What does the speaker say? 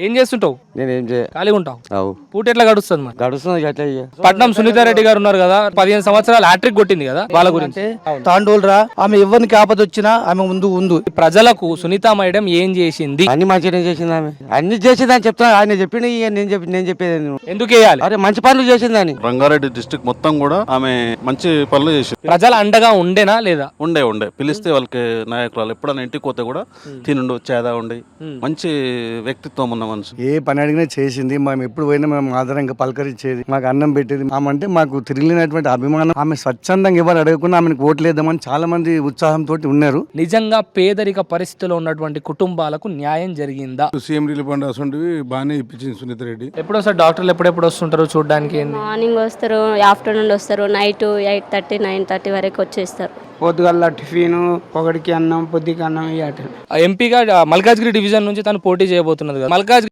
ఏం చేస్తుంటావు? నేనేం ఖాళీగా ఉంటావు. అవు పూట ఎట్లా గడుస్తుంది మరి? గడుస్తుంది అట్లా ఇక. పట్నం సునీతారెడ్డి గారు ఉన్నారు కదా, 15 సంవత్సరాలు హ్యాట్రిక్ కొట్టింది కదా, వాళ్ళ గురించి తాండూలరా ఆమె ఎవరికి ఆపద వచ్చినా ఆమె ముందు ప్రజలకు సునీత మేడం ఏం చేసింది? అన్ని మంచిగా చేసింది ఆమె, అన్ని చేసింది అని చెప్తా. ఆయన చెప్పింది ఇక నేను చెప్పేది ఎందుకు వేయాలి? అరే మంచి పనులు చేసిందని. రంగారెడ్డి డిస్ట్రిక్ట్ మొత్తం కూడా ఆమె మంచి పనులు చేసి ప్రజల అండగా ఉండేనా లేదా? ఉండే పిలిస్తే వాళ్ళకి నాయకురాలు ఎప్పుడైనా ఇంటికి పోతే కూడా తినుండు చేదా ఉండి మంచి వ్యక్తిత్వం ఉన్న మనిషి. ఏ పని అడిగినా చేసింది. మేము ఎప్పుడు పోయినా మేము ఆధారంగా పలకరించేది, మాకు అన్నం పెట్టేది. ఆమె అంటే మాకు తిరిగినటువంటి అభిమానం. ఆమె స్వచ్ఛందంగా ఎవరు అడగకుండా ఆమెకు ఓట్లేద్దామని చాలా మంది ఉత్సాహంతో ఉన్నారు. నిజంగా పేదరిక పరిస్థితిలో ఉన్నటువంటి కుటుంబాలకు న్యాయం జరిగిందా? సీఎం రిలీఫ్ ఫండ్ అసలు బాగానే ఇప్పించింది సునీత రెడ్డి. ఎప్పుడు వస్తారు డాక్టర్లు? ఎప్పుడెప్పుడు వస్తుంటారు చూడడానికి? మార్నింగ్ వస్తారు, ఆఫ్టర్నూన్ వస్తారు, నైట్ 8:30 9:30 వరకు వచ్చేస్తారు. పొద్దుగల్లా టిఫిన్, పొగడికి అన్నం, పొద్దుకి అన్నం. ఎంపీగా మల్కాజ్గిరి డివిజన్ నుంచి తను పోటీ చేయబోతున్నది కదా, మల్కాజ్గిరి